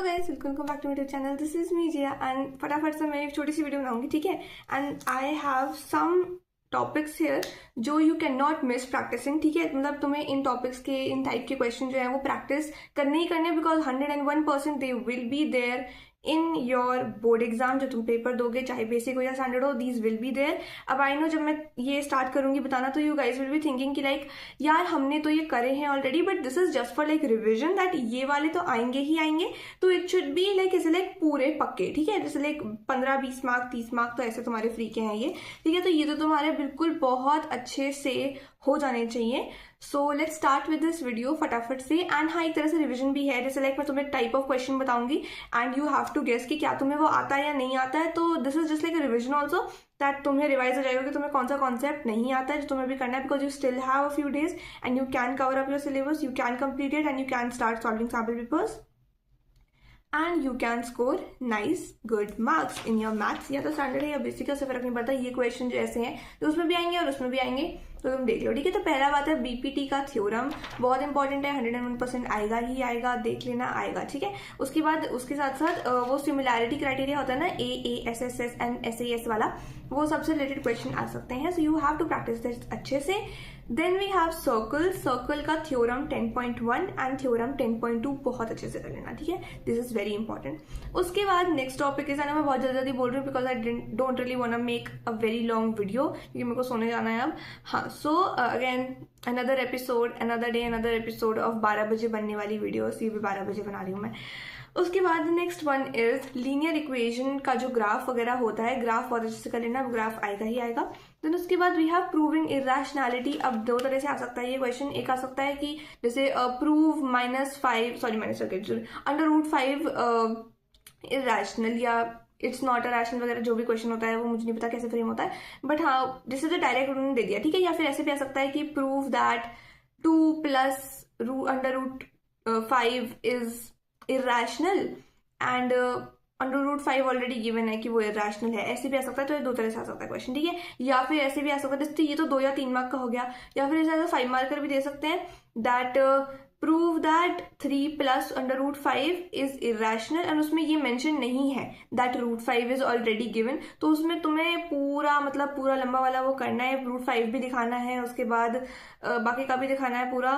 Guys, welcome back to my YouTube channel. This is me Jiya and फटाफट से मैं एक छोटी सी वीडियो बनाऊंगी, ठीक है। And I have some topics here जो you can not miss practicing, ठीक है। मतलब तुम्हें इन टॉपिक्स के, इन टाइप के क्वेश्चन जो है वो प्रैक्टिस करने ही करने, because 101% they will be there in your board exam. जो तुम पेपर दोगे, चाहे बेसिक हो या स्टैंडर्ड हो, दीज विल बी देयर। अब आई नो जब मैं ये स्टार्ट करूंगी बताना, तो you guys will be thinking कि लाइक यार हमने तो ये करे हैं already, but this is just for like revision, that ये वाले तो आएंगे ही आएंगे, तो इट शुड बी लाइक ऐसे लाइक पूरे पक्के, ठीक है। जैसे लाइक 15-20 मार्क 30 मार्क तो ऐसे तुम्हारे फ्री के हैं ये, ठीक है। तो ये तो तुम्हारे बिल्कुल बहुत अच्छे से हो जाने चाहिए। So let's start with this video फटाफट से। एंड हाँ, एक तरह से रिविजन भी है। जैसे लाइक मैं तुम्हें टाइप ऑफ क्वेश्चन बताऊंगी and you have to guess कि क्या तुम्हें वो आता है या नहीं आता है। तो this is just like a revision also, that तुम्हें रिवाइज हो जाएगा कि तुम्हें कौन सा कॉन्सेप्ट नहीं आता है जो तुम्हें भी करना है, because you still have a few days and you can cover up your syllabus, you can complete it and you can start solving sample papers and you can score nice good marks in your maths. या तो standard है या basic है, उससे फर्क नहीं पड़ता। ये क्वेश्चन जो ऐसे हैं तो उसमें भी आएंगे और उसमें भी आएंगे, तो तुम देख लो, ठीक है। तो पहला बात है बीपीटी का थ्योरम, बहुत इंपॉर्टेंट है, 101% आएगा ही आएगा, देख लेना आएगा, ठीक है। उसके बाद उसके साथ साथ वो सिमिलैरिटी क्राइटेरिया होता है ना, AASSS एंड SAS वाला, वो सबसे रिलेटेड क्वेश्चन आ सकते हैं। So you have to practice this अच्छे से। देन वी हैव सर्कल का थ्योरम 10.1 एंड थ्योरम 10.2 बहुत अच्छे से कर लेना, ठीक है। This is very important. उसके बाद नेक्स्ट टॉपिक इज, मैं बहुत जल्दी बोल रही हूँ because I don't really want to make a very long video, क्योंकि मेरे को सोने जाना है अब। हाँ, so again another episode, another day, another episode of 12 बजे बनने वाली वीडियो। ये भी 12 बजे बना रही हूँ मैं। उसके बाद next one is linear equation का जो ग्राफ वगैरह होता है, ग्राफ बहुत अच्छे से कर लेना, ग्राफ आएगा ही आएगा। देन उसके बाद वी हैव प्रूविंग इरेशनैलिटी। अब दो तरह से आ सकता है ये क्वेश्चन। एक आ सकता है कि जैसे प्रूव -5 इरेशनल या इट्स नॉट अ रैशनल वगैरह, जो भी क्वेश्चन होता है वो मुझे नहीं पता कैसे फ्रेम होता है, बट हाँ दिस इज अ डायरेक्ट उन्होंने दे दिया, ठीक है। या फिर ऐसे भी आ सकता है कि prove that 2 + √5 is irrational and √5 already given है कि वो इरेशनल है, ऐसे भी आ सकता है। तो ये दो तरह से आ सकता है क्वेश्चन, ठीक है। या फिर ऐसे भी आ सकता है, जैसे ये तो 2 या 3 मार्क का हो गया, या फिर ऐसा 5 मार्कर भी दे सकते हैं, that prove that 3 + √5 is irrational, and उसमें ये मेंशन नहीं है दैट √5 इज ऑलरेडी गिवन। तो उसमें तुम्हें पूरा मतलब पूरा लंबा वाला वो करना है, √5 भी दिखाना है, उसके बाद बाकी का भी दिखाना है पूरा।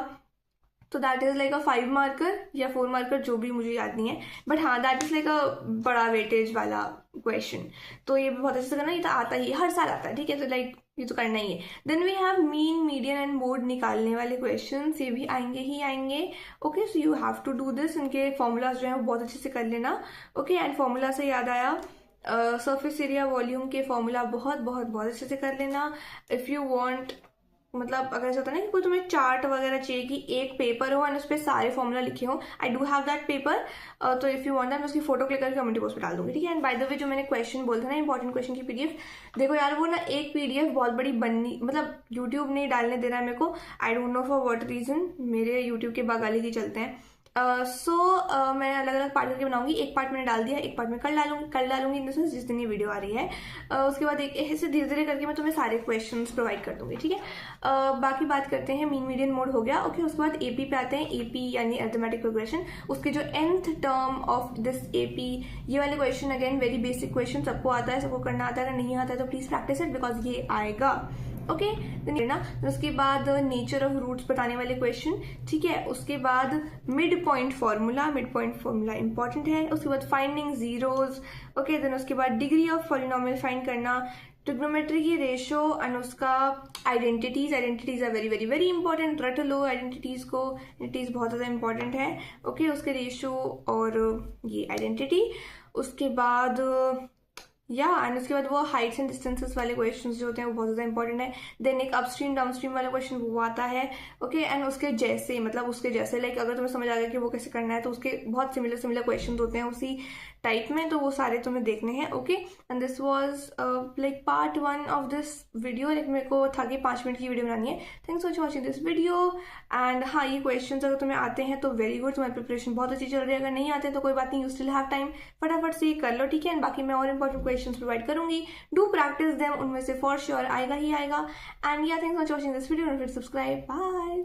तो that is like a 5 marker या 4 मार्कर, जो भी मुझे याद नहीं है, बट हाँ दैट इज लाइक अ बड़ा वेटेज वाला क्वेश्चन। तो ये भी बहुत अच्छे से करना, ये तो आता ही हर साल आता है, ठीक है। तो लाइक ये तो करना ही है। Then we have mean, median and mode निकालने वाले क्वेश्चन, ये भी आएंगे ही आएंगे, okay. So you have to do this. इनके फॉर्मूलाज जो है वो बहुत अच्छे से कर लेना, ओके। एंड फॉर्मूला से याद आया, सरफेस एरिया वॉल्यूम के फॉर्मूला बहुत बहुत बहुत अच्छे से कर लेना। इफ यू वांट, मतलब अगर ऐसा होता है ना कि कोई तुम्हें चार्ट वगैरह चाहिए कि एक पेपर हो एंड उस पर सारे फॉर्मूला लिखे हो, I do have that paper. तो इफ यू वांट दैट, मैं उसकी फोटो क्लिक करके कमेंट बॉक्स पे डाल दूंगी, ठीक है। एंड बाय द वे, जो मैंने क्वेश्चन बोलते ना इंपॉर्टेंट क्वेश्चन की PDF, देखो यार वो ना एक PDF बहुत बड़ी बननी, मतलब यूट्यूब नहीं डालने दे रहा है मेरे को, I don't know for what reason, मेरे यूट्यूब के बग अलग ही चलते हैं। मैं अलग अलग पार्ट करके बनाऊंगी। एक पार्ट मैंने डाल दिया, एक पार्ट में कल डालूंगी इन द सेंस जिस दिन ये वीडियो आ रही है। उसके बाद एक ऐसे धीरे धीरे करके मैं तुम्हें सारे क्वेश्चंस प्रोवाइड कर दूंगी, ठीक है। बाकी बात करते हैं, मीन मीडियन मोड हो गया, ओके। उसके बाद AP पे आते हैं। AP यानी अरिथमेटिक प्रोग्रेशन, उसके जो nth term of this AP, ये वाले question again very basic question, सबको आता है, सबको करना आता है। अगर नहीं आता है तो प्लीज प्रैक्टिस इट, बिकॉज ये आएगा, ओके। ना उसके बाद नेचर ऑफ रूट्स बताने वाले क्वेश्चन, ठीक है। उसके बाद मिड पॉइंट फॉर्मूला इंपॉर्टेंट है। उसके बाद फाइंडिंग जीरोज, ओके। देन उसके बाद डिग्री ऑफ पॉलिनोमियल फाइंड करना, ट्रिग्नोमेट्री की रेशो एंड उसका identities are very very very important. रट लो आइडेंटिटीज को, आइडेंटिटीज बहुत ज्यादा इंपॉर्टेंट है, ओके। उसके रेशो और ये आइडेंटिटी। उसके बाद एंड उसके बाद वो हाइट्स एंड डिस्टेंसेस वाले क्वेश्चंस जो होते हैं वो बहुत ज्यादा इंपॉर्टेंट है। देन एक अपस्ट्रीम डाउनस्ट्रीम वाला क्वेश्चन वो आता है, ओके। एंड उसके जैसे, मतलब उसके जैसे लाइक अगर तुम्हें समझ आ गया कि वो कैसे करना है, तो उसके बहुत सिमिलर क्वेश्चन होते हैं उसी टाइप में, तो वो सारे तुम्हें देखने हैं, okay. And this was like part 1 of this video. Like मेरे को था कि 5 मिनट की वीडियो बनानी है। Thanks for watching this video. And हाँ, ये क्वेश्चन अगर तुम्हें आते हैं तो वेरी गुड, तुम्हारी प्रिपरेशन बहुत अच्छी चल रही है। अगर नहीं आते तो कोई बात नहीं, यू स्टिल हैव टाइम, फटाफट से कर लो, ठीक है। एंड बाकी मैं और इंपॉर्टेंट क्वेश्चन प्रोवाइड करूंगी, डू प्रैक्टिस देम, उनमें से फॉर श्योर आएगा ही आएगा। And yeah thanks for watching this video, subscribe, bye.